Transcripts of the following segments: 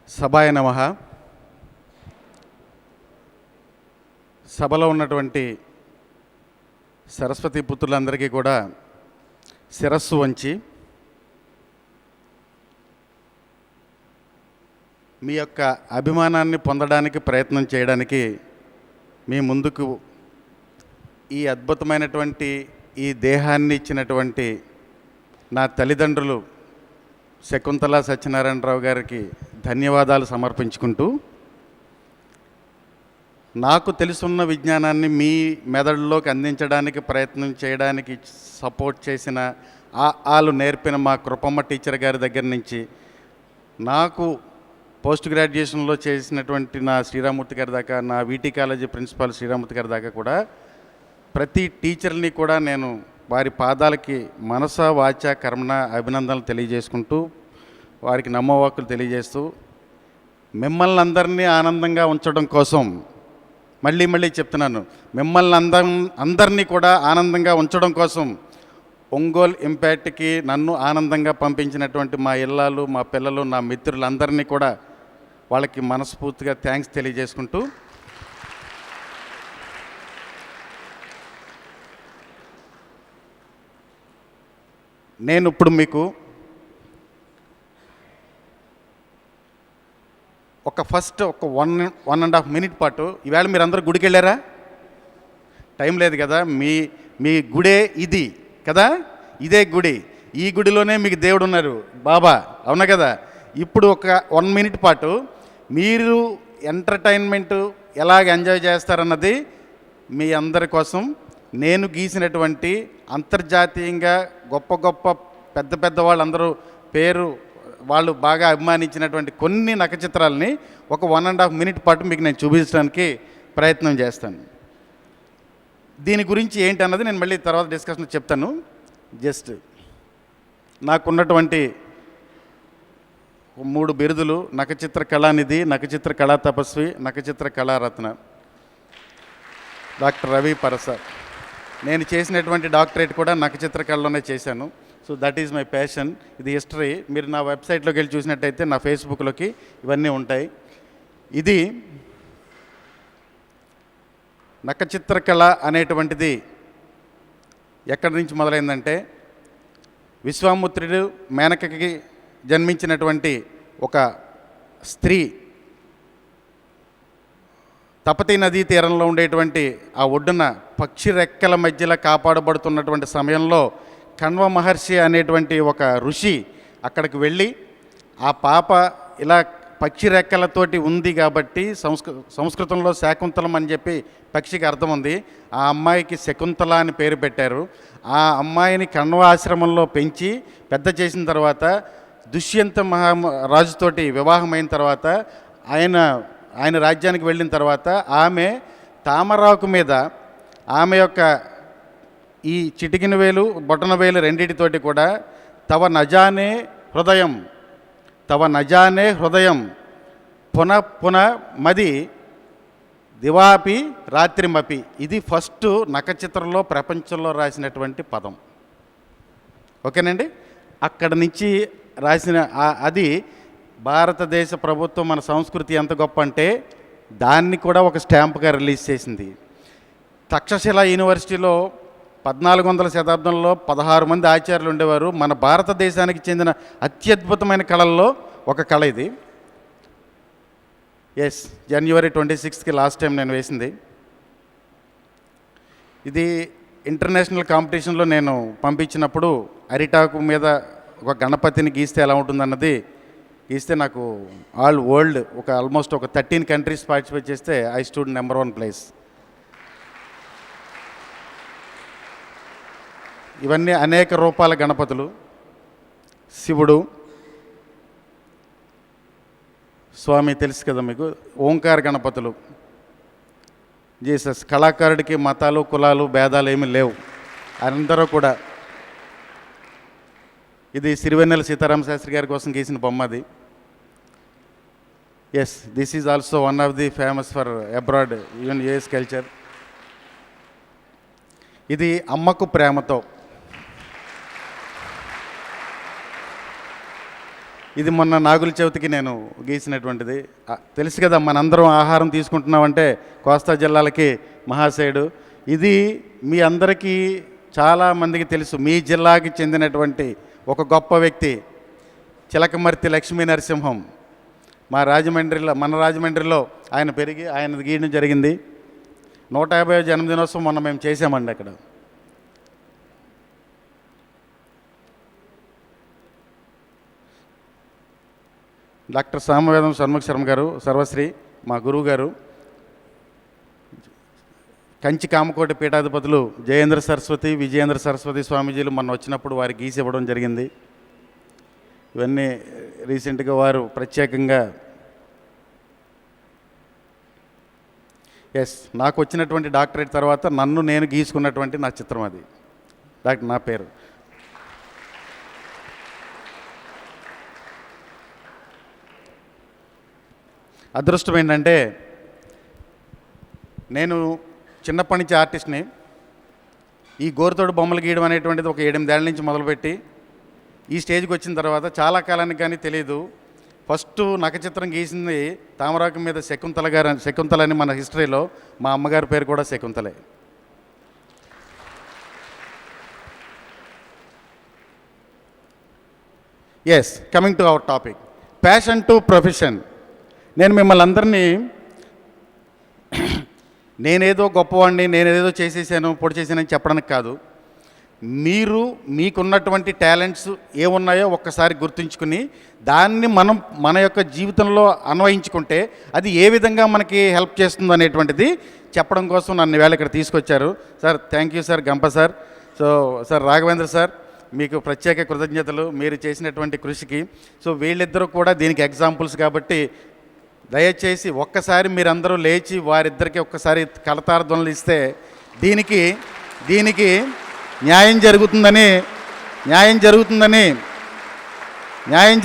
సభాయ నమః. సభలో ఉన్నటువంటి సరస్వతి పుత్రులందరికీ కూడా శిరస్సు వంచి మీ యొక్క అభిమానాన్ని పొందడానికి ప్రయత్నం చేయడానికి మీ ముందుకు ఈ అద్భుతమైనటువంటి ఈ దేహాన్ని ఇచ్చినటువంటి నా తల్లిదండ్రులు శకుంతల సత్యనారాయణరావు గారికి ధన్యవాదాలు సమర్పించుకుంటూ, నాకు తెలుసున్న విజ్ఞానాన్ని మీ మెదడులోకి అందించడానికి ప్రయత్నం చేయడానికి సపోర్ట్ చేసిన వాళ్ళు నేర్పిన మా కృపమ్మ టీచర్ గారి దగ్గర నుంచి, నాకు పోస్ట్ గ్రాడ్యుయేషన్లో చేసినటువంటి నా శ్రీరామూర్తి గారి దాకా, నా వీటీ కాలేజీ ప్రిన్సిపాల్ శ్రీరామూర్తి గారి దాకా కూడా ప్రతి టీచర్ని కూడా నేను వారి పాదాలకి మనస వాచ కర్మణ అభినందనలు తెలియజేసుకుంటూ, వారికి నమ్మవాక్కులు తెలియజేస్తూ, మిమ్మల్ని అందరినీ ఆనందంగా ఉంచడం కోసం మళ్ళీ చెప్తున్నాను, మిమ్మల్ని అందరినీ కూడా ఆనందంగా ఉంచడం కోసం ఒంగోలు ఇంపాక్ట్కి నన్ను ఆనందంగా పంపించినటువంటి మా ఇల్లాలు, మా పిల్లలు, నా మిత్రులందరినీ కూడా వాళ్ళకి మనస్ఫూర్తిగా థ్యాంక్స్ తెలియజేసుకుంటూ, నేను ఇప్పుడు మీకు ఫస్ట్ ఒక 1.5 మినిట్ పాటు, ఈవేళ మీరు అందరూ గుడికి వెళ్ళారా? టైం లేదు కదా, మీ గుడే ఇది కదా, ఇదే గుడి, ఈ గుడిలోనే మీకు దేవుడు ఉన్నారు బాబా, అవునా కదా? ఇప్పుడు ఒక 1 మినిట్ పాటు మీరు ఎంటర్టైన్మెంట్ ఎలాగ ఎంజాయ్ చేస్తారన్నది మీ అందరి కోసం నేను గీసినటువంటి అంతర్జాతీయంగా గొప్ప పెద్ద వాళ్ళందరూ పేరు వాళ్ళు బాగా అభిమానించినటువంటి కొన్ని నక్షత్రాలని ఒక 1.5 మినిట్ పాటు మీకు నేను చూపించడానికి ప్రయత్నం చేస్తాను. దీని గురించి ఏంటి అన్నది నేను మళ్ళీ తర్వాత డిస్కషన్ చెప్తాను. జస్ట్ నాకున్నటువంటి 3 బిరుదులు: నక్షత్ర కళానిధి, నక్షత్ర కళా తపస్వి, నక్షత్ర కళారత్న. డాక్టర్ రవి పరసాద్. నేను చేసినటువంటి డాక్టరేట్ కూడా నక్షత్ర కళలోనే చేశాను. So that is my passion. ఇది హిస్టరీ. మీరు నా వెబ్సైట్లోకి వెళ్ళి చూసినట్టయితే నా ఫేస్బుక్లోకి ఇవన్నీ ఉంటాయి. ఇది నక్షత్ర కళ అనేటువంటిది ఎక్కడి నుంచి మొదలైందంటే, విశ్వామిత్రుడు మేనకకి జన్మించినటువంటి ఒక స్త్రీ తపతీ నదీ తీరంలో ఉండేటువంటి ఆ ఒడ్డున పక్షి రెక్కల మధ్యలో కాపాడబడుతున్నటువంటి సమయంలో కణ్వ మహర్షి అనేటువంటి ఒక ఋషి అక్కడికి వెళ్ళి, ఆ పాప ఇలా పక్షి రెక్కలతోటి ఉంది కాబట్టి సంస్కృతంలో శాకుంతలం అని చెప్పి పక్షికి అర్థం ఉంది, ఆ అమ్మాయికి శకుంతల అని పేరు పెట్టారు. ఆ అమ్మాయిని కణ్వ ఆశ్రమంలో పెంచి పెద్ద చేసిన తర్వాత దుష్యంత రాజుతోటి వివాహమైన తర్వాత ఆయన రాజ్యానికి వెళ్ళిన తర్వాత ఆమె తామరాకు మీద ఆమె యొక్క ఈ చిటికిన వేలు, బొటన వేలు రెండింటితోటి కూడా తవ నజానే హృదయం పున మది దివాపి రాత్రిమపి. ఇది ఫస్ట్ నక్షత్రంలో ప్రపంచంలో రాసినటువంటి పదం. ఓకేనండి? అక్కడ నుంచి రాసిన అది భారతదేశ ప్రభుత్వం మన సంస్కృతి ఎంత గొప్ప అంటే దాన్ని కూడా ఒక స్టాంప్గా రిలీజ్ చేసింది. తక్షశిల యూనివర్సిటీలో 1400వ శతాబ్దంలో 16 మంది ఆచార్యులు ఉండేవారు. మన భారతదేశానికి చెందిన అత్యద్భుతమైన కళల్లో ఒక కళ ఇది. ఎస్, జనవరి 26కి లాస్ట్ టైం నేను వేసింది. ఇది ఇంటర్నేషనల్ కాంపిటీషన్లో నేను పంపించినప్పుడు అరిటాకు మీద ఒక గణపతిని గీస్తే ఎలా ఉంటుందన్నది గీస్తే నాకు all world almost 13 countries participate చేస్తే ఐ స్టూడ్ నెంబర్ 1 ప్లేస్. ఇవన్నీ అనేక రూపాల గణపతులు. శివుడు, స్వామి తెలుసు కదా మీకు, ఓంకార గణపతులు, జీసస్. కళాకారుడికి మతాలు, కులాలు, భేదాలు ఏమీ లేవు, అందరూ కూడా. ఇది సిరివెన్నెల సీతారామ శాస్త్రి గారి కోసం గీసిన బొమ్మ అది. Yes, this is also one of the famous for abroad, even US culture. ఇది అమ్మకు ప్రేమతో. ఇది మొన్న నాగుల చవితికి నేను గీసినటువంటిది. తెలుసు కదా, మనందరం ఆహారం తీసుకుంటున్నామంటే కోస్తా జిల్లాలకి మహాశయుడు. ఇది మీ అందరికీ చాలామందికి తెలుసు. మీ జిల్లాకి చెందినటువంటి ఒక గొప్ప వ్యక్తి చిలకమర్తి లక్ష్మీ నరసింహం మన రాజమండ్రిలో ఆయన పెరిగి ఆయన గీయడం జరిగింది. 150వ జన్మదినోత్సవం మొన్న మేము చేసామండి అక్కడ. డాక్టర్ సామవేదం షణ్ముఖ శర్మ గారు, సర్వశ్రీ మా గురువు గారు, కంచి కామకోటి పీఠాధిపతులు జయేంద్ర సరస్వతి, విజయేంద్ర సరస్వతి స్వామీజీలు మొన్న వచ్చినప్పుడు వారికి గీసి ఇవ్వడం జరిగింది. ఇవన్నీ రీసెంట్గా వారు ప్రత్యేకంగా నాకు వచ్చినటువంటి డాక్టరేట్ తర్వాత నన్ను నేను గీసుకున్నటువంటి నా చిత్రం అది. నా పేరు అదృష్టం ఏంటంటే నేను చిన్నప్పటి నుంచి ఆర్టిస్ట్ని. ఈ గోరుతోడు బొమ్మలు గీయడం అనేటువంటిది ఒక 7-8 ఏళ్ళ నుంచి మొదలుపెట్టి ఈ స్టేజ్కి వచ్చిన తర్వాత చాలా కాలానికి కానీ తెలియదు. ఫస్ట్ నఖచిత్రం గీసింది తామరాకు మీద శకుంతల అని మన హిస్టరీలో మా అమ్మగారి పేరు కూడా శకుంతలే. Coming to our topic, passion to profession. నేను మిమ్మల్ని అందరినీ నేనేదో గొప్పవాడిని, నేనేదో చేసేసాను, పొడి చేశానని చెప్పడానికి కాదు. మీరు మీకున్నటువంటి టాలెంట్స్ ఏమున్నాయో ఒక్కసారి గుర్తుంచుకుని దాన్ని మన యొక్క జీవితంలో అన్వయించుకుంటే అది ఏ విధంగా మనకి హెల్ప్ చేస్తుందో అనేటువంటిది చెప్పడం కోసం నన్ను వేళ ఇక్కడ తీసుకొచ్చారు. సార్ థ్యాంక్ యూ సార్, గంప సార్. సార్ రాఘవేంద్ర సార్, మీకు ప్రత్యేక కృతజ్ఞతలు మీరు చేసినటువంటి కృషికి. వీళ్ళిద్దరూ కూడా దీనికి ఎగ్జాంపుల్స్ కాబట్టి దయచేసి ఒక్కసారి మీరందరూ లేచి వారిద్దరికి ఒక్కసారి కలతారధ్వనులు ఇస్తే దీనికి న్యాయం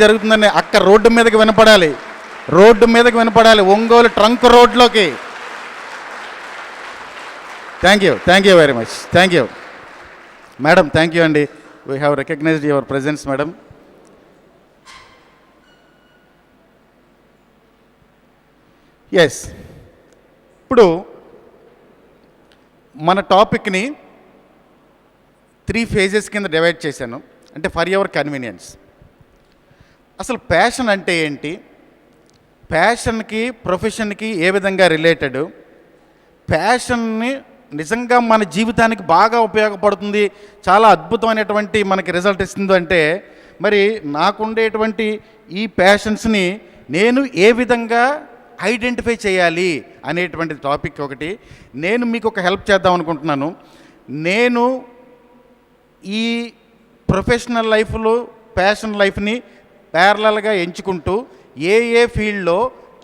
జరుగుతుందని అక్క రోడ్డు మీదకి వినపడాలి, ఒంగోలు ట్రంక్ రోడ్లోకి. Thank you very much. Thank you madam, thank you అండి. We have recognised your presence madam. ఇప్పుడు మన టాపిక్ని 3 ఫేజెస్ కింద డివైడ్ చేశాను, అంటే ఫర్ యువర్ కన్వీనియన్స్. అసలు ప్యాషన్ అంటే ఏంటి, ప్యాషన్కి ప్రొఫెషన్కి ఏ విధంగా రిలేటెడ్, ప్యాషన్ని నిజంగా మన జీవితానికి బాగా ఉపయోగపడుతుంది, చాలా అద్భుతమైనటువంటి మనకి రిజల్ట్ ఇస్తుంది అంటే మరి నాకుండేటువంటి ఈ ప్యాషన్స్ని నేను ఏ విధంగా ఐడెంటిఫై చేయాలి అనేటువంటి టాపిక్ ఒకటి. నేను మీకు ఒక హెల్ప్ చేద్దాం అనుకుంటున్నాను. నేను ఈ ప్రొఫెషనల్ లైఫ్లో ప్యాషన్ లైఫ్ని ప్యారలల్గా ఎంచుకుంటూ ఏ ఫీల్డ్లో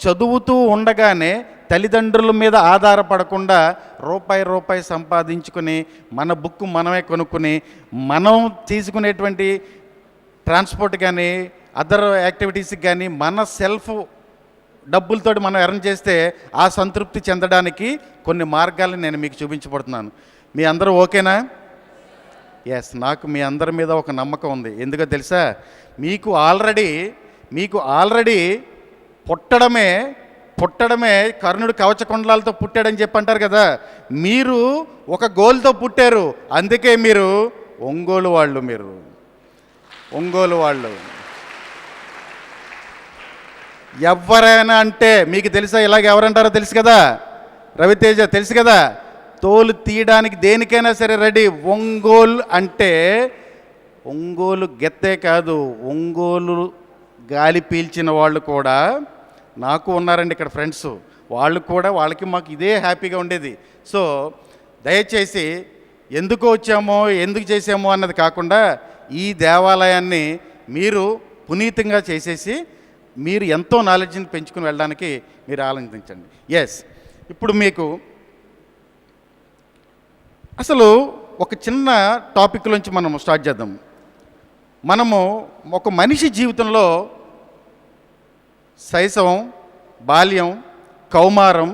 చదువుతూ ఉండగానే తల్లిదండ్రుల మీద ఆధారపడకుండా రూపాయి సంపాదించుకొని మన బుక్ మనమే కొనుక్కుని మనం తీసుకునేటువంటి ట్రాన్స్పోర్ట్ కానీ అదర్ యాక్టివిటీస్కి కానీ మన సెల్ఫ్ డబ్బులతోటి మనం ఎర్న్ చేస్తే ఆ సంతృప్తి చెందడానికి కొన్ని మార్గాలను నేను మీకు చూపించబడుతున్నాను. మీ అందరూ ఓకేనా? నాకు మీ అందరి మీద ఒక నమ్మకం ఉంది. ఎందుకో తెలుసా, మీకు ఆల్రెడీ పుట్టడమే కర్ణుడు కవచకుండలాలతో పుట్టాడని చెప్పి అంటారు కదా. మీరు ఒక గోల్తో పుట్టారు, అందుకే మీరు ఒంగోలు వాళ్ళు. ఎవరైనా అంటే మీకు తెలుసా, ఇలాగ ఎవరంటారో తెలుసు కదా, రవితేజ తెలుసు కదా, తోలు తీయడానికి దేనికైనా సరే రెడీ. ఒంగోలు అంటే ఒంగోలు గెత్తే కాదు, ఒంగోలు గాలి పీల్చిన వాళ్ళు కూడా నాకు ఉన్నారండి ఇక్కడ ఫ్రెండ్స్. వాళ్ళకి మాకు ఇదే హ్యాపీగా ఉండేది. దయచేసి ఎందుకు వచ్చామో ఎందుకు చేసామో అన్నది కాకుండా ఈ దేవాలయాన్ని మీరు పునీతంగా చేసేసి మీరు ఎంతో నాలెడ్జ్ని పెంచుకుని వెళ్ళడానికి మీరు ఆలోచించండి. ఇప్పుడు మీకు అసలు ఒక చిన్న టాపిక్ నుంచి మనం స్టార్ట్ చేద్దాం. మనము ఒక మనిషి జీవితంలో శైశవం, బాల్యం, కౌమారం,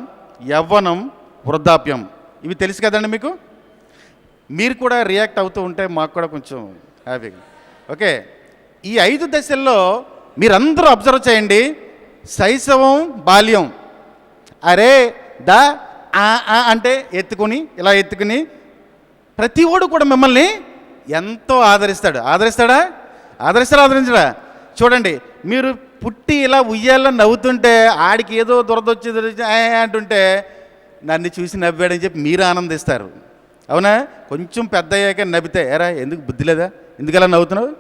యవ్వనం, వృద్ధాప్యం ఇవి తెలుసు కదండి మీకు. మీరు కూడా రియాక్ట్ అవుతూ ఉంటే మాకు కూడా కొంచెం హ్యాపీగా. ఓకే, ఈ 5 దశల్లో మీరందరూ అబ్జర్వ్ చేయండి, శైశవం బాల్యం, అరే దా అంటే ఎత్తుకుని ఇలా ఎత్తుకుని ప్రతి ఓడు కూడా మిమ్మల్ని ఎంతో ఆదరిస్తాడా? ఆదరించడా? చూడండి, మీరు పుట్టి ఇలా ఉయ్యాలని నవ్వుతుంటే ఆడికి ఏదో దురదొచ్చి అంటుంటే నన్ను చూసి నవ్వాడని చెప్పి మీరు ఆనందిస్తారు, అవునా? కొంచెం పెద్ద అయ్యాక నవ్వితే ఎరా ఎందుకు బుద్ధి లేదా, ఎందుకలా నవ్వుతున్నావు?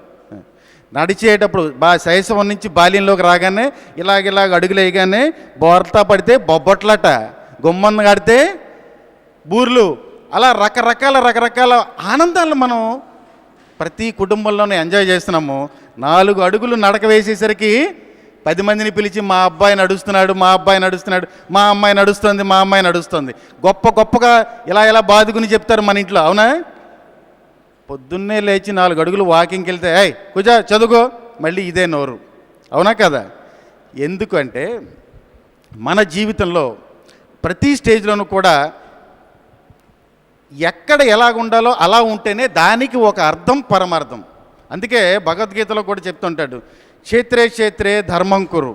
నడిచేటప్పుడు శైశవం నుంచి బాల్యంలోకి రాగానే ఇలాగ అడుగులు వేయగానే బోర్తా పడితే బొబ్బొట్లట, గుమ్మన్న కడితే బూర్లు, అలా రకరకాల ఆనందాలను మనం ప్రతి కుటుంబంలోనే ఎంజాయ్ చేస్తున్నాము. 4 అడుగులు నడక వేసేసరికి 10 మందిని పిలిచి మా అబ్బాయి నడుస్తున్నాడు, మా అమ్మాయి నడుస్తుంది, గొప్పగా ఇలా బాదుకుని చెప్తారు మన ఇంట్లో, అవునా? పొద్దున్నే లేచి 4 అడుగులు వాకింగ్కి వెళ్తే కుజా చదువుకో, మళ్ళీ ఇదే నోరు, అవునా కదా? ఎందుకంటే మన జీవితంలో ప్రతి స్టేజ్లోనూ కూడా ఎక్కడ ఎలాగుండాలో అలా ఉంటేనే దానికి ఒక అర్థం, పరమార్థం. అందుకే భగవద్గీతలో కూడా చెప్తుంటాడు, క్షేత్రే ధర్మం కురు.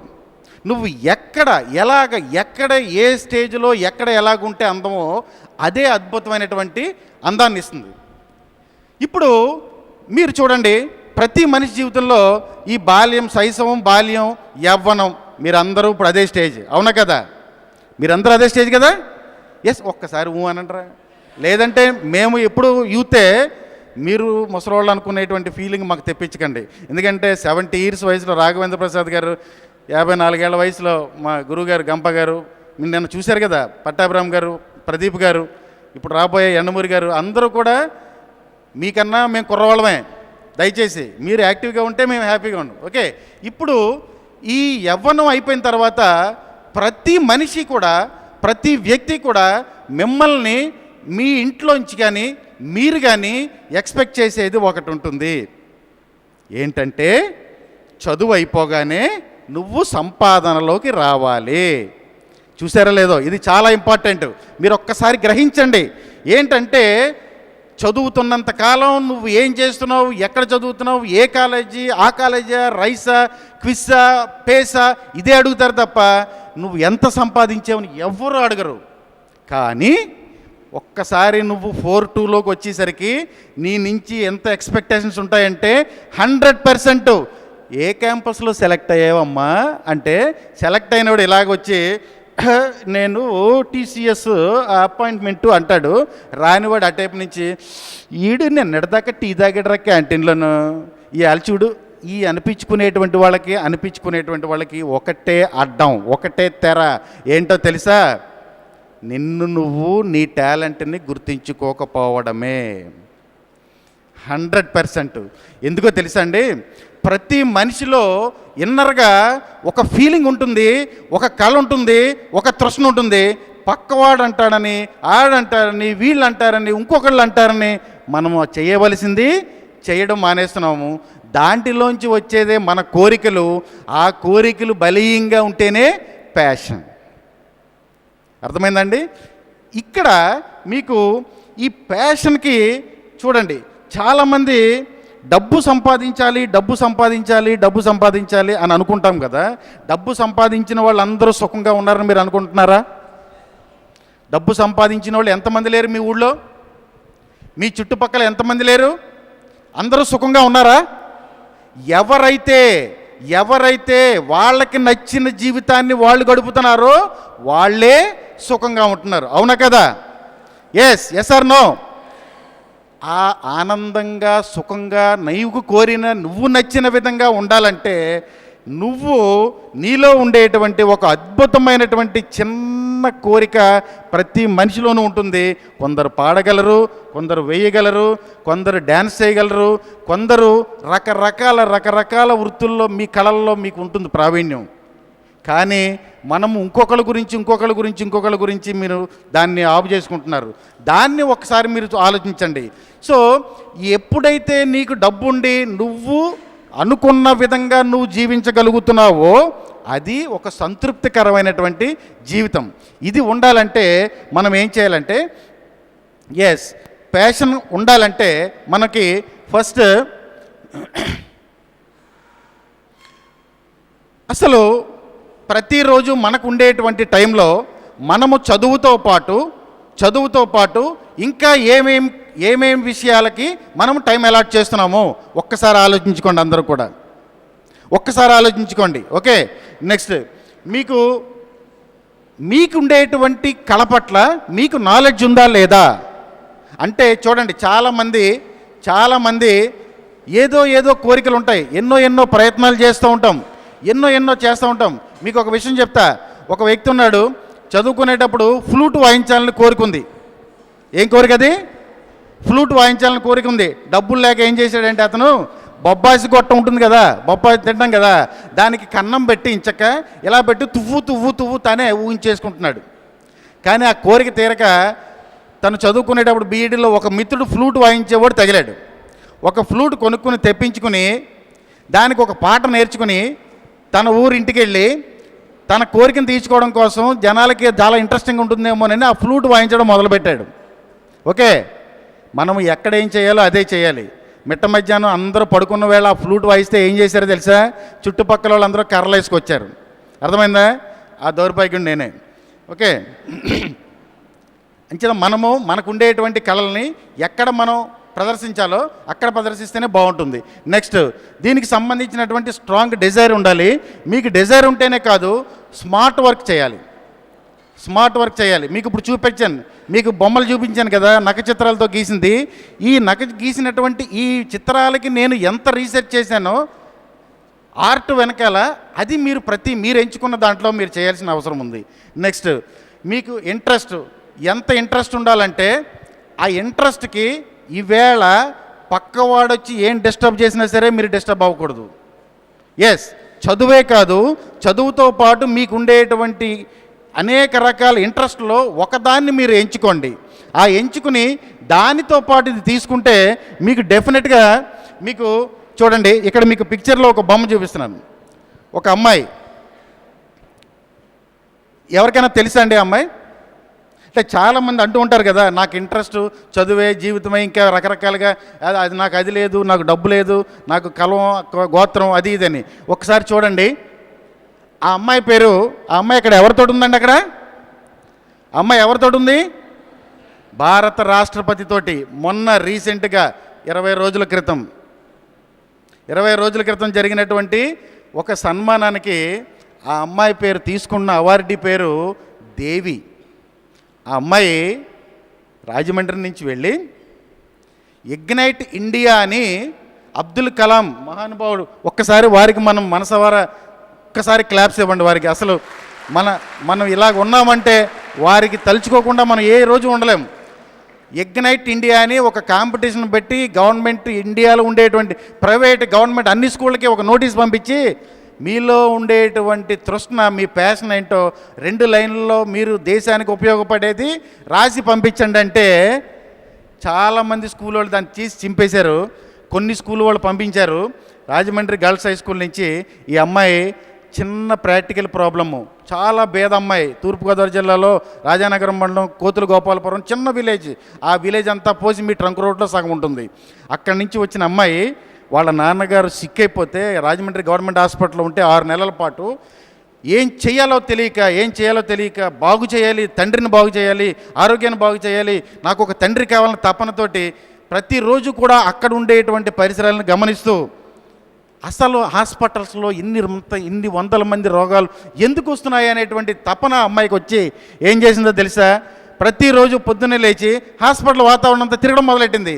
నువ్వు ఎక్కడ ఏ స్టేజ్లో ఎక్కడ ఎలాగుంటే అందమో అదే అద్భుతమైనటువంటి అందాన్ని ఇస్తుంది. ఇప్పుడు మీరు చూడండి, ప్రతి మనిషి జీవితంలో ఈ బాల్యం, శైశవం, బాల్యం, యవ్వనం, మీరందరూ ఇప్పుడు అదే స్టేజ్, అవునా కదా? మీరందరూ అదే స్టేజ్ కదా? ఎస్, ఒక్కసారి అనంటారా? లేదంటే మేము ఎప్పుడు యూతే, మీరు ముసలోళ్ళు అనుకునేటువంటి ఫీలింగ్ మాకు తెప్పించకండి. ఎందుకంటే 70 years వయసులో రాఘవేంద్ర ప్రసాద్ గారు, 54 ఏళ్ల వయసులో మా గురువుగారు గంప గారు, నిన్న చూశారు కదా పట్టాభిరామ్ గారు, ప్రదీప్ గారు, ఇప్పుడు రాబోయే ఎండమూరి గారు, అందరూ కూడా మీకన్నా మేము కుర్రవాళ్ళమే. దయచేసి మీరు యాక్టివ్గా ఉంటే మేము హ్యాపీగా ఉన్నాం, ఓకే? ఇప్పుడు ఈ యవ్వనం అయిపోయిన తర్వాత ప్రతి మనిషి కూడా, ప్రతి వ్యక్తి కూడా మిమ్మల్ని మీ ఇంట్లోంచి కానీ మీరు కానీ ఎక్స్పెక్ట్ చేసేది ఒకటి ఉంటుంది. ఏంటంటే చదువు అయిపోగానే నువ్వు సంపాదనలోకి రావాలి. చూసారా లేదో, ఇది చాలా ఇంపార్టెంట్. మీరు ఒక్కసారి గ్రహించండి. ఏంటంటే చదువుతున్నంత కాలం నువ్వు ఏం చేస్తున్నావు, ఎక్కడ చదువుతున్నావు, ఏ కాలేజీ, ఆ కాలేజా, రైసా, క్విజ్సా, పేసా, ఇదే అడుగుతారు తప్ప నువ్వు ఎంత సంపాదించావని ఎవ్వరూ అడగరు. కానీ ఒక్కసారి నువ్వు 4-2లోకి వచ్చేసరికి నీ నుంచి ఎంత ఎక్స్పెక్టేషన్స్ ఉంటాయంటే 100%. ఏ క్యాంపస్లో సెలెక్ట్ అయ్యావమ్మా అంటే సెలెక్ట్ అయినవాడు ఇలాగొచ్చి నేను టీసీఎస్ అపాయింట్మెంటు అంటాడు. రానివాడు ఆ టైప్ నుంచి ఈడు నేను నిడదాకా టీ తాగడరా క్యాంటీన్లోను. ఈ అలచుడు ఈ అనిపించుకునేటువంటి వాళ్ళకి ఒకటే అడ్డం, ఒకటే తెర. ఏంటో తెలుసా? నిన్ను నువ్వు నీ టాలెంట్ని గుర్తించుకోకపోవడమే. 100%. ఎందుకో తెలుసా అండి, ప్రతి మనిషిలో ఇన్నర్గా ఒక ఫీలింగ్ ఉంటుంది, ఒక కళ ఉంటుంది, ఒక తృష్ణ ఉంటుంది. పక్కవాడు అంటాడని, ఆడంటారని, వీళ్ళు అంటారని, ఇంకొకళ్ళు అంటారని మనము చేయవలసింది చేయడం మానేస్తున్నాము. దాంట్లోంచి వచ్చేదే మన కోరికలు. ఆ కోరికలు బలీయంగా ఉంటేనే ప్యాషన్. అర్థమైందండి? ఇక్కడ మీకు ఈ ప్యాషన్కి చూడండి, చాలామంది డబ్బు సంపాదించాలి అని అనుకుంటాం కదా. డబ్బు సంపాదించిన వాళ్ళు అందరూ సుఖంగా ఉన్నారని మీరు అనుకుంటున్నారా? డబ్బు సంపాదించిన వాళ్ళు ఎంతమంది లేరు మీ ఊళ్ళో? మీ చుట్టుపక్కల ఎంతమంది లేరు? అందరూ సుఖంగా ఉన్నారా? ఎవరైతే వాళ్ళకి నచ్చిన జీవితాన్ని వాళ్ళు గడుపుతున్నారో వాళ్ళే సుఖంగా ఉంటున్నారు, అవునా కదా? Yes or no? ఆ ఆనందంగా, సుఖంగా, నీవు కోరిన, నువ్వు నచ్చిన విధంగా ఉండాలంటే నువ్వు నీలో ఉండేటువంటి ఒక అద్భుతమైనటువంటి చిన్న కోరిక ప్రతి మనిషిలోనూ ఉంటుంది. కొందరు పాడగలరు, కొందరు వేయగలరు, కొందరు డ్యాన్స్ చేయగలరు, కొందరు రకరకాల వృత్తుల్లో మీ కళల్లో మీకు ఉంటుంది ప్రావీణ్యం. కానీ మనము ఇంకొకళ్ళ గురించి మీరు దాన్ని ఆపు చేసుకుంటున్నారు. దాన్ని ఒకసారి మీరు ఆలోచించండి. సో ఎప్పుడైతే నీకు డబ్బుండి నువ్వు అనుకున్న విధంగా నువ్వు జీవించగలుగుతున్నావో అది ఒక సంతృప్తికరమైనటువంటి జీవితం. ఇది ఉండాలంటే మనం ఏం చేయాలంటే, ప్యాషన్ ఉండాలంటే మనకి ఫస్ట్ అసలు ప్రతిరోజు మనకు ఉండేటువంటి టైంలో మనము చదువుతో పాటు ఇంకా ఏమేం విషయాలకి మనం టైం అలాట్ చేస్తున్నాము ఒక్కసారి ఆలోచించుకోండి. అందరూ కూడా ఒక్కసారి ఆలోచించుకోండి. ఓకే, నెక్స్ట్ మీకు ఉండేటువంటి కళ పట్ల మీకు నాలెడ్జ్ ఉందా లేదా అంటే చూడండి, చాలామంది ఏదో కోరికలు ఉంటాయి, ఎన్నో ప్రయత్నాలు చేస్తూ ఉంటాం, ఎన్నో చేస్తూ ఉంటాం. మీకు ఒక విషయం చెప్తా. ఒక వ్యక్తి ఉన్నాడు, చదువుకునేటప్పుడు ఫ్లూట్ వాయించాలని కోరికుంది. ఏం కోరిక అది? ఫ్లూట్ వాయించాలని కోరిక ఉంది. డబ్బులు లేక ఏం చేశాడంటే అతను బొబ్బాసి గొట్ట ఉంటుంది కదా, బొబ్బాయి తింటాం కదా, దానికి కన్నం పెట్టి ఇంచక్క ఇలా పెట్టి తువ్వు తానే ఊహించేసుకుంటున్నాడు. కానీ ఆ కోరిక తీరక తను చదువుకునేటప్పుడు బీఈడీలో ఒక మిత్రుడు ఫ్లూట్ వాయించేవాడు తగిలాడు. ఒక ఫ్లూట్ కొనుక్కుని తెప్పించుకుని దానికి ఒక పాట నేర్చుకుని తన ఊరింటికి వెళ్ళి తన కోరికను తీర్చుకోవడం కోసం జనాలకి చాలా ఇంట్రెస్టింగ్ ఉంటుందేమోనని ఆ ఫ్లూట్ వాయించడం మొదలుపెట్టాడు. ఓకే, మనం ఎక్కడ ఏం చేయాలో అదే చేయాలి. మిట్ట మధ్యాహ్నం అందరూ పడుకున్న వేళ ఆ ఫ్లూట్ వాయిస్తే ఏం చేశారో తెలుసా? చుట్టుపక్కల వాళ్ళందరూ కర్రలు వేసుకొచ్చారు. అర్థమైందా? ఆ దౌర్భాగ్యం నేనే. ఓకే, అంచేత మనకు ఉండేటువంటి కళల్ని ఎక్కడ మనం ప్రదర్శించాలో అక్కడ ప్రదర్శిస్తేనే బాగుంటుంది. నెక్స్ట్, దీనికి సంబంధించినటువంటి స్ట్రాంగ్ డిజైర్ ఉండాలి. మీకు డిజైర్ ఉంటేనే కాదు, స్మార్ట్ వర్క్ చేయాలి. మీకు ఇప్పుడు చూపించాను, మీకు బొమ్మలు చూపించాను కదా, నఖ చిత్రాలతో గీసింది. ఈ గీసినటువంటి ఈ చిత్రాలకి నేను ఎంత రీసెర్చ్ చేశానో ఆర్ట్ వెనకాల అది మీరు ఎంచుకున్న దాంట్లో మీరు చేయాల్సిన అవసరం ఉంది. నెక్స్ట్, మీకు ఎంత ఇంట్రెస్ట్ ఉండాలంటే ఆ ఇంట్రెస్ట్కి ఈవేళ పక్కవాడొచ్చి ఏం డిస్టర్బ్ చేసినా సరే మీరు డిస్టర్బ్ అవ్వకూడదు. ఎస్, చదువే కాదు, చదువుతో పాటు మీకు ఉండేటువంటి అనేక రకాల ఇంట్రెస్ట్లో ఒకదాన్ని మీరు ఎంచుకోండి. ఆ ఎంచుకుని దానితో పాటు ఇది తీసుకుంటే మీకు డెఫినెట్గా మీకు చూడండి, ఇక్కడ మీకు పిక్చర్లో ఒక బొమ్మ చూపిస్తున్నాను. ఒక అమ్మాయి, ఎవరికైనా తెలుసా అండి అమ్మాయి? అంటే చాలామంది అంటూ ఉంటారు కదా, నాకు ఇంట్రెస్ట్ చదువే జీవితమే, ఇంకా రకరకాలుగా అది నాకు అది లేదు, నాకు డబ్బు లేదు, నాకు గోత్రం అది ఇదని. ఒకసారి చూడండి, ఆ అమ్మాయి పేరు, ఆ అమ్మాయి ఇక్కడ ఎవరితో ఉందండి? అక్కడ అమ్మాయి ఎవరితో ఉంది? భారత రాష్ట్రపతితోటి. మొన్న రీసెంట్గా 20 రోజుల క్రితం జరిగినటువంటి ఒక సన్మానానికి ఆ అమ్మాయి పేరు తీసుకున్న అవార్డీ పేరు దేవి. ఆ అమ్మాయి రాజమండ్రి నుంచి వెళ్ళి ఇగ్నైట్ ఇండియా అని అబ్దుల్ కలాం మహానుభావుడు, ఒక్కసారి వారికి మనం మనసవారా ఒక్కసారి క్లాప్స్ ఇవ్వండి వారికి. అసలు మనం ఇలాగ ఉన్నామంటే వారికి తలుచుకోకుండా మనం ఏ రోజు ఉండలేం. ఇగ్నైట్ ఇండియా అని ఒక కాంపిటీషన్ పెట్టి గవర్నమెంట్, ఇండియాలో ఉండేటువంటి ప్రైవేట్, గవర్నమెంట్ అన్ని స్కూళ్ళకి ఒక నోటీస్ పంపించి మీలో ఉండేటువంటి తృష్ణ, మీ ప్యాషన్ ఏంటో 2 లైన్లలో మీరు దేశానికి ఉపయోగపడేది రాసి పంపించండి అంటే చాలామంది స్కూల్ వాళ్ళు దాన్ని తీసి చింపేశారు. కొన్ని స్కూల్ వాళ్ళు పంపించారు. రాజమండ్రి గర్ల్స్ హై స్కూల్ నుంచి ఈ అమ్మాయి చిన్న ప్రాక్టికల్ ప్రాబ్లము, చాలా పేద అమ్మాయి, తూర్పుగోదావరి జిల్లాలో రాజానగరం మండలం కోతుల గోపాలపురం చిన్న విలేజ్. ఆ విలేజ్ అంతా పోసి మీ ట్రంక్ రోడ్లో సగం ఉంటుంది. అక్కడి నుంచి వచ్చిన అమ్మాయి వాళ్ళ నాన్నగారు సిక్ అయిపోతే రాజమండ్రి గవర్నమెంట్ హాస్పిటల్లో ఉంటే 6 నెలల పాటు ఏం చేయాలో తెలియక బాగు చేయాలి, తండ్రిని బాగు చేయాలి, ఆరోగ్యాన్ని బాగు చేయాలి, నాకు ఒక తండ్రి కావాలన్న తపనతోటి ప్రతిరోజు కూడా అక్కడ ఉండేటువంటి పరిసరాలను గమనిస్తూ అసలు హాస్పిటల్స్లో ఇన్ని వందల మంది రోగాలు ఎందుకు వస్తున్నాయి అనేటువంటి తపన అమ్మాయికి వచ్చి ఏం చేసిందో తెలుసా? ప్రతిరోజు పొద్దున్నే లేచి హాస్పిటల్ వాతావరణం అంతా తిరగడం మొదలెట్టింది.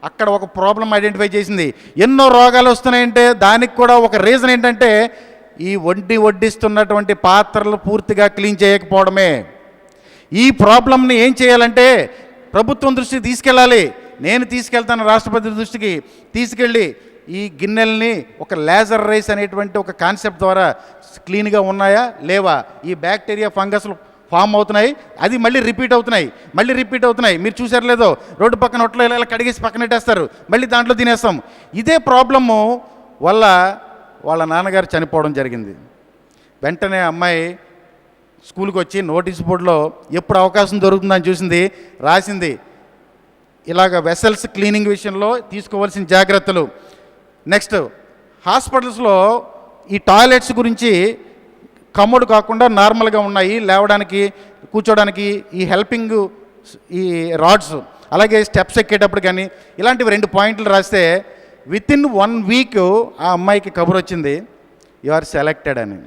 అక్కడ ఒక ప్రాబ్లం ఐడెంటిఫై చేసింది. ఎన్నో రోగాలు వస్తున్నాయంటే దానికి కూడా ఒక రీజన్ ఏంటంటే ఈ వడ్డిస్తున్నటువంటి పాత్రలు పూర్తిగా క్లీన్ చేయకపోవడమే. ఈ ప్రాబ్లంని ఏం చేయాలంటే ప్రభుత్వం దృష్టికి తీసుకెళ్ళాలి. నేను తీసుకెళ్తాను, రాష్ట్రపతి దృష్టికి తీసుకెళ్ళి ఈ గిన్నెల్ని ఒక లేజర్ రైస్ అనేటువంటి ఒక కాన్సెప్ట్ ద్వారా క్లీన్గా ఉన్నాయా లేవా, ఈ బ్యాక్టీరియా ఫంగస్లు ఫామ్ అవుతున్నాయి, అది మళ్ళీ రిపీట్ అవుతున్నాయి. మీరు చూసారు లేదో, రోడ్డు పక్కన హోటల్లో ఇలా కడిగేసి పక్కన పెట్టేస్తారు, మళ్ళీ దాంట్లో తినేస్తాం. ఇదే ప్రాబ్లము వల్ల వాళ్ళ నాన్నగారు చనిపోవడం జరిగింది. వెంటనే అమ్మాయి స్కూల్కి వచ్చి నోటీస్ బోర్డులో ఎప్పుడు అవకాశం దొరుకుతుందని చూసింది, రాసింది ఇలాగ వెసల్స్ క్లీనింగ్ విషయంలో తీసుకోవాల్సిన జాగ్రత్తలు. నెక్స్ట్, హాస్పిటల్స్లో ఈ టాయిలెట్స్ గురించి కమోడ్ కాకుండా నార్మల్గా ఉన్నాయి, లేవడానికి కూర్చోడానికి ఈ హెల్పింగ్ ఈ రాడ్స్, అలాగే స్టెప్స్ ఎక్కేటప్పుడు కానీ ఇలాంటివి 2 పాయింట్లు రాస్తే వితిన్ 1 వీక్ ఆ అమ్మాయికి కబురు వచ్చింది, యు ఆర్ సెలెక్టెడ్ అని.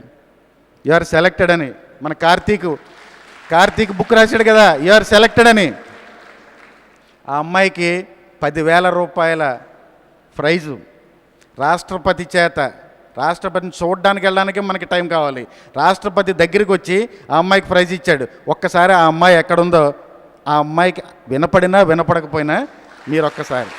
యు ఆర్ సెలెక్టెడ్ అని మన కార్తీక్ బుక్ రాశాడు కదా, యు ఆర్ సెలెక్టెడ్ అని. ఆ అమ్మాయికి 10,000 రూపాయల ప్రైజు రాష్ట్రపతి చేత, రాష్ట్రపతిని చూడడానికి వెళ్ళడానికి మనకి టైం కావాలి, రాష్ట్రపతి దగ్గరికి వచ్చి ఆ అమ్మాయికి ప్రైజ్ ఇచ్చాడు. ఒక్కసారి ఆ అమ్మాయి ఎక్కడుందో ఆ అమ్మాయికి వినపడినా వినపడకపోయినా మీరు ఒక్కసారి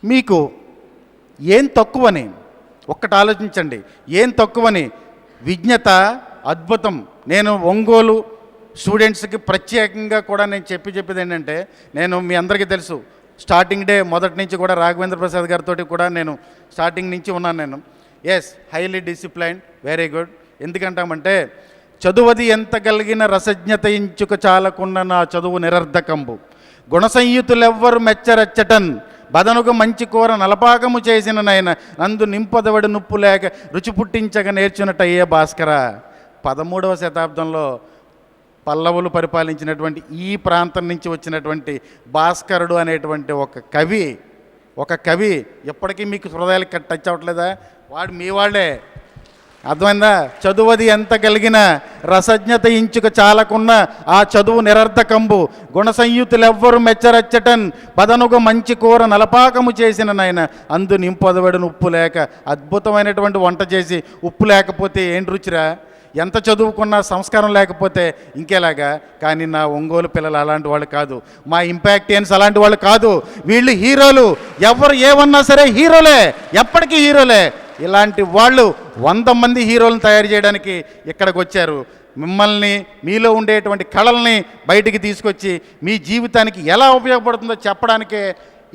మీకు ఏం తక్కువని ఒక్కటి ఆలోచించండి, ఏం తక్కువని. విజ్ఞత అద్భుతం. నేను ఒంగోలు స్టూడెంట్స్కి ప్రత్యేకంగా కూడా నేను చెప్పేది ఏంటంటే, నేను మీ అందరికీ తెలుసు స్టార్టింగ్ డే మొదటి నుంచి కూడా రాఘవేంద్ర ప్రసాద్ గారితో కూడా నేను స్టార్టింగ్ నుంచి ఉన్నాను. నేను హైలీ డిసిప్లైన్డ్, వెరీ గుడ్. ఎందుకంటామంటే చదువది ఎంత కలిగిన రసజ్ఞత ఇంచుక చాలకున్న నా చదువు నిరర్ధకంబు, గుణసంయుతులెవ్వరు మెచ్చరచ్చటన్, బదనుకు మంచి కూర నలపాకము చేసిన నాయన, నందు నింపదవడి నుప్పు లేక రుచి పుట్టించక నేర్చునటయ్యే భాస్కర. 13వ శతాబ్దంలో పల్లవులు పరిపాలించినటువంటి ఈ ప్రాంతం నుంచి వచ్చినటువంటి భాస్కరుడు అనేటువంటి ఒక కవి ఎప్పటికీ మీకు హృదయాలకి టచ్ అవ్వట్లేదా? వాడు మీ వాళ్ళే, అర్థమైందా? చదువది ఎంత కలిగిన రసజ్ఞత ఇంచుక చాలకున్న ఆ చదువు నిరర్ధకంబు, గుణసంయుతులెవ్వరు మెచ్చరచ్చటన్, బదనుగ మంచి కూర నలపాకము చేసిన నాయన, అందు నింపదవడిన ఉప్పు లేక. అద్భుతమైనటువంటి వంట చేసి ఉప్పు లేకపోతే ఏం రుచిరా? ఎంత చదువుకున్నా సంస్కారం లేకపోతే ఇంకేలాగా. కానీ నా ఒంగోలు పిల్లలు అలాంటి వాళ్ళు కాదు, మా ఇంపాక్టియన్స్ అలాంటి వాళ్ళు కాదు. వీళ్ళు హీరోలు, ఎవరు ఏమన్నా సరే హీరోలే, ఎప్పటికీ హీరోలే. ఇలాంటి వాళ్ళు 100 మంది హీరోలను తయారు చేయడానికి ఇక్కడికి వచ్చారు. మిమ్మల్ని, మీలో ఉండేటువంటి కళల్ని బయటికి తీసుకొచ్చి మీ జీవితానికి ఎలా ఉపయోగపడుతుందో చెప్పడానికే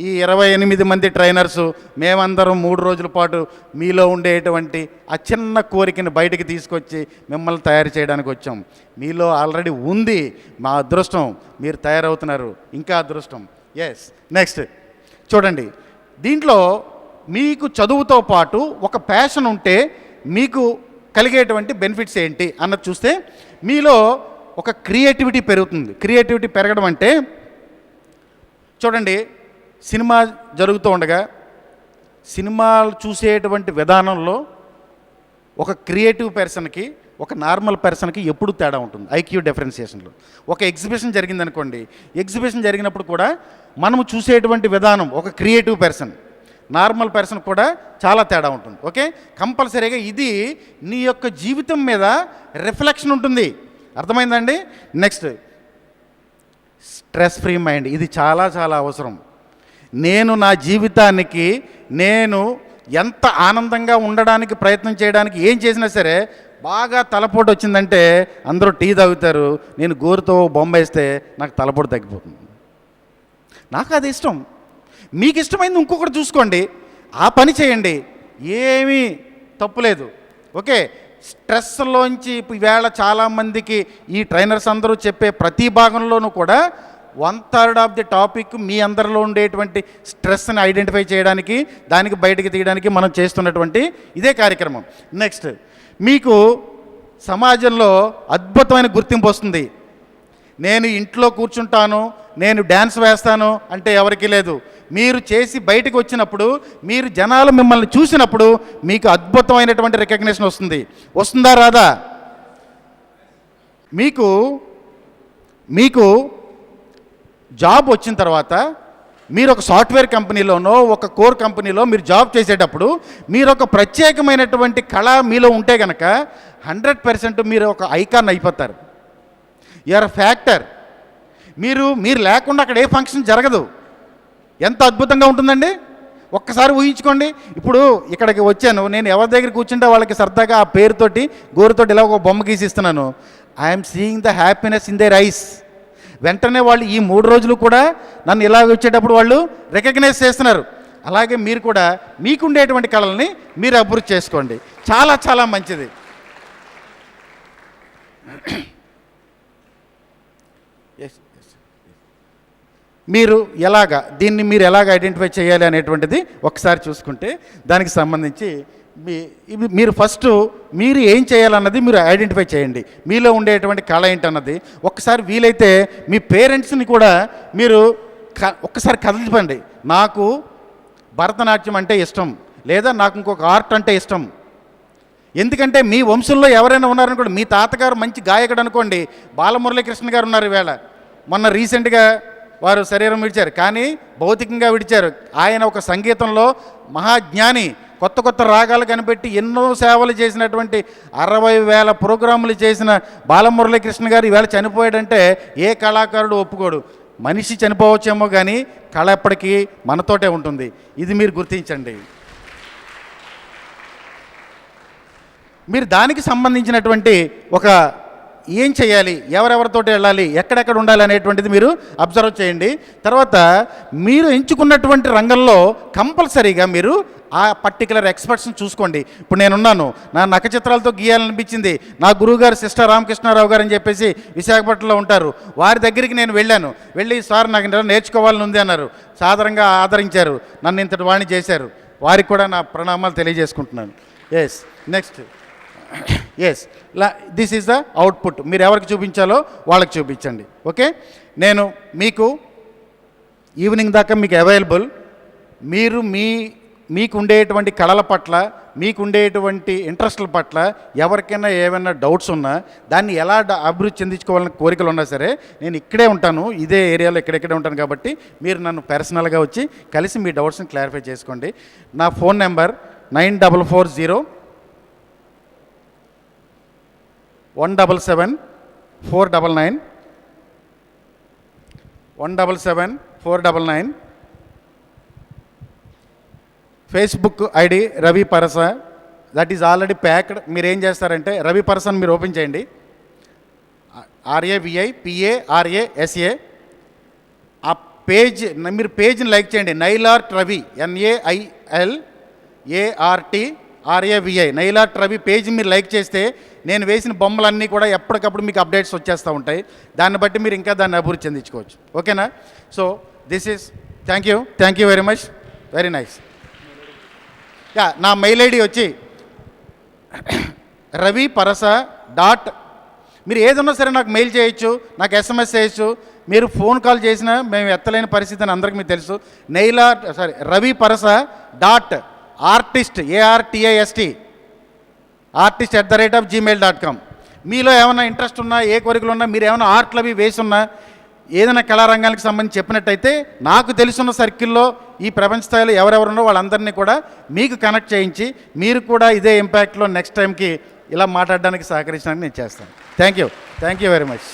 ఈ 28 మంది ట్రైనర్సు. మేమందరం 3 రోజుల పాటు మీలో ఉండేటువంటి ఆ చిన్న కోరికని బయటికి తీసుకొచ్చి మిమ్మల్ని తయారు చేయడానికి వచ్చాం. మీలో ఆల్రెడీ ఉంది, మా అదృష్టం మీరు తయారవుతున్నారు, ఇంకా అదృష్టం. నెక్స్ట్ చూడండి, దీంట్లో మీకు చదువుతో పాటు ఒక ప్యాషన్ ఉంటే మీకు కలిగేటువంటి బెనిఫిట్స్ ఏంటి అన్నది చూస్తే, మీలో ఒక క్రియేటివిటీ పెరుగుతుంది. క్రియేటివిటీ పెరగడం అంటే చూడండి, సినిమా జరుగుతూ ఉండగా సినిమాలు చూసేటువంటి విధానంలో ఒక క్రియేటివ్ పర్సన్కి ఒక నార్మల్ పర్సన్కి ఎప్పుడు తేడా ఉంటుంది, ఐక్యూ డిఫరెన్సియేషన్లో. ఒక ఎగ్జిబిషన్ జరిగిందనుకోండి, ఎగ్జిబిషన్ జరిగినప్పుడు కూడా మనము చూసేటువంటి విధానం, ఒక క్రియేటివ్ పర్సన్ నార్మల్ పర్సన్ కూడా చాలా తేడా ఉంటుంది. ఓకే, కంపల్సరీగా ఇది నీ యొక్క జీవితం మీద రిఫ్లెక్షన్ ఉంటుంది. అర్థమైందండి? Next, stress free mind. ఇది చాలా చాలా అవసరం. నేను నా జీవితానికి నేను ఎంత ఆనందంగా ఉండడానికి ప్రయత్నం చేయడానికి ఏం చేసినా సరే, బాగా తలపోటు వచ్చిందంటే అందరూ టీ తాగుతారు, నేను గోరుతో బొమ్మ వేస్తే నాకు తలపోటు తగ్గిపోతుంది. నాకు అది ఇష్టం. మీకు ఇష్టమైంది ఇంకొకటి చూసుకోండి, ఆ పని చేయండి, ఏమీ తప్పులేదు. ఓకే, స్ట్రెస్లోంచి ఈవేళ చాలామందికి ఈ ట్రైనర్స్ అందరూ చెప్పే ప్రతి భాగంలోనూ కూడా 1/3 ఆఫ్ ది టాపిక్ మీ అందరిలో ఉండేటువంటి స్ట్రెస్ని ఐడెంటిఫై చేయడానికి, దానికి బయటకు తీయడానికి మనం చేస్తున్నటువంటి ఇదే కార్యక్రమం. నెక్స్ట్, మీకు సమాజంలో అద్భుతమైన గుర్తింపు వస్తుంది. నేను ఇంట్లో కూర్చుంటాను, నేను డ్యాన్స్ వేస్తాను అంటే ఎవరికీ లేదు. మీరు చేసి బయటకు వచ్చినప్పుడు, మీరు జనాలు మిమ్మల్ని చూసినప్పుడు మీకు అద్భుతమైనటువంటి రికగ్నిషన్ వస్తుంది. వస్తుందా రాదా? మీకు జాబ్ వచ్చిన తర్వాత మీరు ఒక సాఫ్ట్వేర్ కంపెనీలోనో ఒక కోర్ కంపెనీలో మీరు జాబ్ చేసేటప్పుడు మీరు ఒక ప్రత్యేకమైనటువంటి కళ మీలో ఉంటే కనుక 100% మీరు ఒక ఐకాన్ అయిపోతారు. You are factor. మీరు లేకుండా అక్కడ ఏ ఫంక్షన్ జరగదు. ఎంత అద్భుతంగా ఉంటుందండి, ఒక్కసారి ఊహించుకోండి. ఇప్పుడు ఇక్కడికి వచ్చాను, నేను ఎవరి దగ్గర కూర్చుంటే వాళ్ళకి సరదాగా ఆ పేరుతోటి గోరుతోటి ఇలా ఒక బొమ్మ గీసిస్తున్నాను. I'm seeing the happiness in their eyes. వెంటనే వాళ్ళు ఈ 3 రోజులు కూడా నన్ను ఇలా వచ్చేటప్పుడు వాళ్ళు రికగ్నైజ్ చేస్తున్నారు. అలాగే మీరు కూడా మీకుండేటువంటి కళల్ని మీరు అభివృద్ధి చేసుకోండి, చాలా చాలా మంచిది. మీరు దీన్ని ఎలాగ ఐడెంటిఫై చేయాలి అనేటువంటిది ఒకసారి చూసుకుంటే దానికి సంబంధించి మీరు ఫస్ట్ మీరు ఏం చేయాలన్నది మీరు ఐడెంటిఫై చేయండి. మీలో ఉండేటువంటి కళ ఏంటన్నది ఒక్కసారి వీలైతే మీ పేరెంట్స్ని కూడా మీరు ఒక్కసారి కదిలిపండి. నాకు భరతనాట్యం అంటే ఇష్టం, లేదా నాకు ఇంకొక ఆర్ట్ అంటే ఇష్టం. ఎందుకంటే మీ వంశంలో ఎవరైనా ఉన్నారనుకోండి, మీ తాతగారు మంచి గాయకుడు అనుకోండి, బాలమురళీకృష్ణ గారు ఉన్నారు ఈవేళ. మొన్న రీసెంట్గా వారు శరీరం విడిచారు, కానీ భౌతికంగా విడిచారు. ఆయన ఒక సంగీతంలో మహాజ్ఞాని, కొత్త కొత్త రాగాలు కనిపెట్టి ఎన్నో సేవలు చేసినటువంటి 60,000 ప్రోగ్రాములు చేసిన బాలమురళీకృష్ణ గారు ఈవేళ చనిపోయాడంటే ఏ కళాకారుడు ఒప్పుకోడు. మనిషి చనిపోవచ్చేమో కానీ కళ ఎప్పటికీ మనతోటే ఉంటుంది. ఇది మీరు గుర్తించండి. మీరు దానికి సంబంధించినటువంటి ఒక ఏం చేయాలి, ఎవరెవరితోటి వెళ్ళాలి, ఎక్కడెక్కడ ఉండాలి అనేటువంటిది మీరు అబ్జర్వ్ చేయండి. తర్వాత మీరు ఎంచుకున్నటువంటి రంగంలో కంపల్సరీగా మీరు ఆ పర్టికులర్ ఎక్స్పర్ట్స్ని చూసుకోండి. ఇప్పుడు నేనున్నాను, నా నఖచిత్రాలతో గీయాలనిపించింది. నా గురువుగారు సిస్టర్ రామకృష్ణారావు గారు అని చెప్పేసి విశాఖపట్నంలో ఉంటారు. వారి దగ్గరికి నేను వెళ్ళి సార్ నాకు నేర్చుకోవాలని ఉంది అన్నారు. సాధారణంగా ఆదరించారు, నన్ను ఇంతటి వాడిని చేశారు. వారికి కూడా నా ప్రణామాలు తెలియజేసుకుంటున్నాను. Next this is the output. మీరు ఎవరికి చూపించాలో వాళ్ళకి చూపించండి. ఓకే, నేను మీకు ఈవినింగ్ దాకా మీకు అవైలబుల్. మీరు మీకు ఉండేటువంటి కళల పట్ల, మీకు ఉండేటువంటి ఇంట్రెస్ట్ల పట్ల ఎవరికైనా ఏమైనా డౌట్స్ ఉన్నా, దాన్ని ఎలా అభివృద్ధి చెందించుకోవాలని కోరికలు ఉన్నా సరే నేను ఇక్కడే ఉంటాను, ఇదే ఏరియాలో ఇక్కడెక్కడే ఉంటాను. కాబట్టి మీరు నన్ను పర్సనల్గా వచ్చి కలిసి మీ డౌట్స్ని క్లారిఫై చేసుకోండి. నా phone number 94017749 Facebook ID Ravi Parasa, that is already packed. మీరు ఏం చేస్తారంటే రవి పరసని మీరు ఓపెన్ చేయండి, RAVIPARASA. ఆ మీరు పేజ్ని లైక్ చేయండి. నైలార్ట్ రవి, NAILARTRAVI, నైలార్ట్ రవి పేజ్ మీరు లైక్ చేస్తే నేను వేసిన బొమ్మలన్నీ కూడా ఎప్పటికప్పుడు మీకు అప్డేట్స్ వచ్చేస్తూ ఉంటాయి. దాన్ని బట్టి మీరు ఇంకా దాన్ని అభివృద్ధి చెందించుకోవచ్చు. ఓకేనా? So this is thank you very much, very nice. నా మెయిల్ ఐడి వచ్చి raviparasa. మీరు ఏదన్నా సరే నాకు మెయిల్ చేయొచ్చు, నాకు SMS చేయొచ్చు. మీరు ఫోన్ కాల్ చేసినా మేము ఎత్తలేని పరిస్థితి అని అందరికీ మీకు తెలుసు. raviparasa.artist artist@gmail.com. మీలో ఏమైనా ఇంట్రెస్ట్ ఉన్నా, ఏ కోరికలు ఉన్నా, మీరు ఏమైనా ఆర్ట్లు అవి వేసి ఉన్నా, ఏదైనా కళారంగానికి సంబంధించి చెప్పినట్టయితే నాకు తెలుసున్న సర్కిల్లో ఈ ప్రపంచ స్థాయిలో ఎవరెవరున్నో వాళ్ళందరినీ కూడా మీకు కనెక్ట్ చేయించి మీరు కూడా ఇదే ఇంపాక్ట్లో నెక్స్ట్ టైంకి ఇలా మాట్లాడడానికి సహకరించడానికి నేను చేస్తాను. Thank you very much.